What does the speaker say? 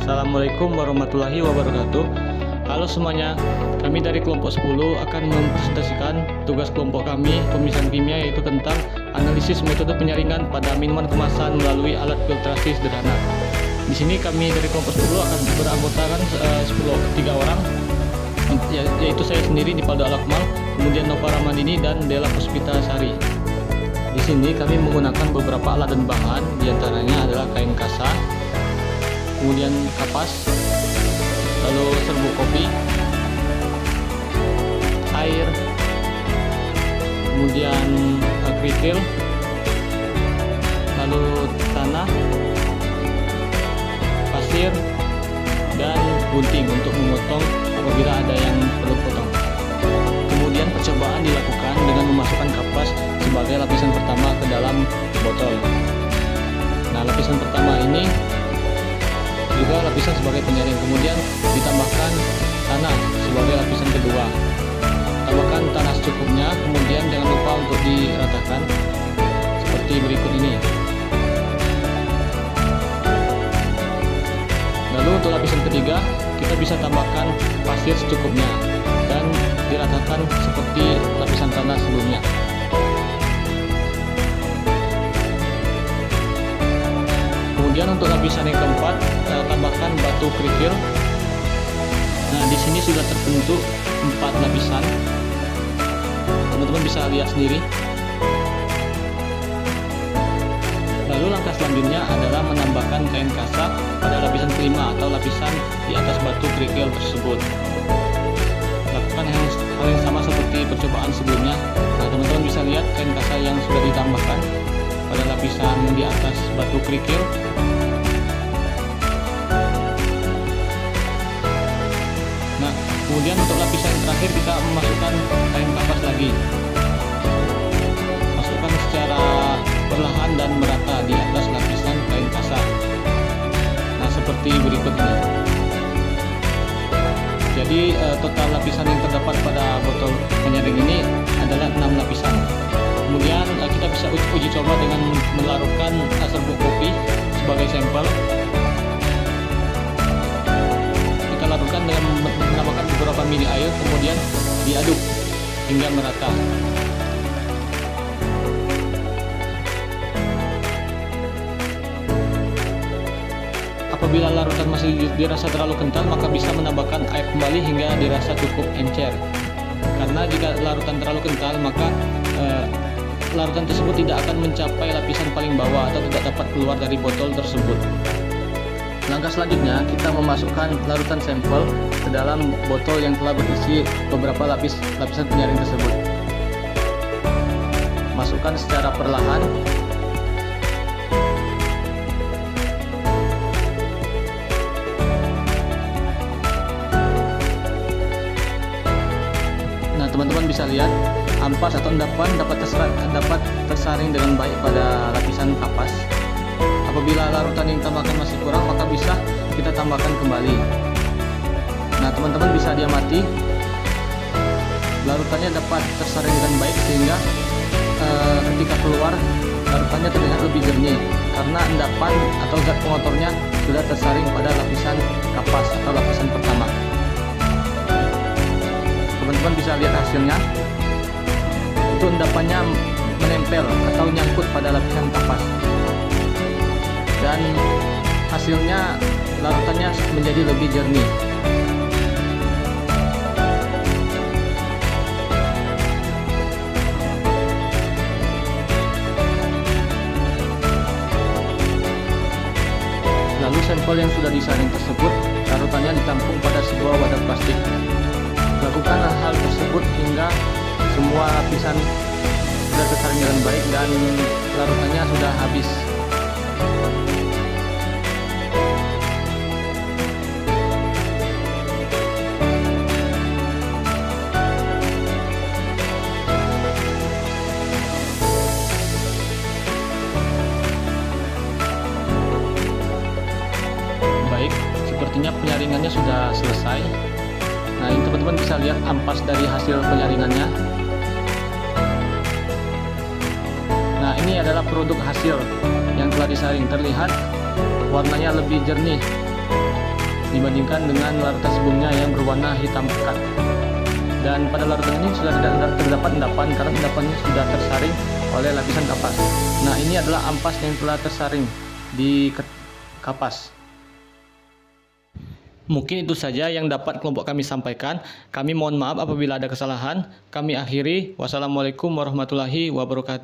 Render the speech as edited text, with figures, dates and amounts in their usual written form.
Assalamualaikum warahmatullahi wabarakatuh. Halo semuanya, kami dari kelompok 10 akan mempresentasikan tugas kelompok kami pemisahan kimia, yaitu tentang analisis metode penyaringan pada minuman kemasan melalui alat filtrasi sederhana. Di sini kami dari kelompok 10 akan beranggotakan 3 orang, yaitu saya sendiri Dipaldo Alakmal, kemudian Nova Ramadini dan Della Puspita Sari. Di sini kami menggunakan beberapa alat dan bahan, diantaranya adalah kain kasa, kemudian kapas, lalu serbuk kopi, air, kemudian kerikil, lalu tanah, pasir, dan gunting untuk memotong apabila ada yang perlu potong. Kemudian percobaan dilakukan dengan memasukkan kapas sebagai lapisan pertama ke dalam botol. Nah, lapisan pertama ini juga lapisan sebagai penyaring, kemudian ditambahkan tanah sebagai lapisan kedua. Tambahkan tanah secukupnya, kemudian jangan lupa untuk diratakan seperti berikut ini. Lalu untuk lapisan ketiga, kita bisa tambahkan pasir secukupnya dan diratakan seperti lapisan tanah sebelumnya. Kemudian untuk lapisan yang keempat, tambahkan batu kerikil. Nah, di sini sudah terbentuk 4 lapisan. Teman-teman bisa lihat sendiri. Lalu langkah selanjutnya adalah menambahkan kain kasa pada lapisan kelima atau lapisan di atas batu kerikil tersebut. Lakukan hal yang sama seperti percobaan sebelumnya. Nah, teman-teman bisa lihat kain kasa yang sudah ditambahkan pada lapisan di atas batu kerikil. Nah, kemudian untuk lapisan yang terakhir kita memasukkan kain kapas lagi. Masukkan secara perlahan dan merata di atas lapisan kain kasa. Nah, seperti berikut ini. Jadi total lapisan yang terdapat pada botol penyaring ini adalah 6 lapisan. Kemudian kita bisa uji coba dengan melarutkan serbuk kopi sebagai sampel. Kita larutkan dengan menambahkan beberapa mili air, kemudian diaduk hingga merata. Apabila larutan masih dirasa terlalu kental, maka bisa menambahkan air kembali hingga dirasa cukup encer. Karena jika larutan terlalu kental, maka larutan tersebut tidak akan mencapai lapisan paling bawah atau tidak dapat keluar dari botol tersebut. Langkah selanjutnya, kita memasukkan larutan sampel ke dalam botol yang telah berisi beberapa lapisan penyaring tersebut. Masukkan secara perlahan. Nah, teman-teman bisa lihat ampas atau endapan dapat tersaring dengan baik pada lapisan kapas. Apabila larutan yang ditambahkan masih kurang, maka bisa kita tambahkan kembali. Nah, teman-teman bisa diamati larutannya dapat tersaring dengan baik, sehingga ketika keluar larutannya terlihat lebih jernih karena endapan atau zat pengotornya sudah tersaring pada lapisan kapas atau lapisan pertama. Teman-teman bisa lihat hasilnya. Itu endapannya menempel atau nyangkut pada lapisan kapas, dan hasilnya larutannya menjadi lebih jernih. Lalu sampel yang sudah disaring tersebut, larutannya ditampung pada sebuah wadah plastik. Lakukan hal tersebut hingga semua lapisan sudah tersaring dengan baik dan larutannya sudah habis. Baik, sepertinya penyaringannya sudah selesai. Nah, ini teman-teman bisa lihat ampas dari hasil penyaringannya. Nah, ini adalah produk hasil yang telah disaring. Terlihat warnanya lebih jernih dibandingkan dengan larutan sebelumnya yang berwarna hitam pekat. Dan pada larutan ini sudah tidak terdapat endapan karena endapannya sudah tersaring oleh lapisan kapas. Nah, ini adalah ampas yang telah tersaring di kapas. Mungkin itu saja yang dapat kelompok kami sampaikan. Kami mohon maaf apabila ada kesalahan. Kami akhiri. Wassalamualaikum warahmatullahi wabarakatuh.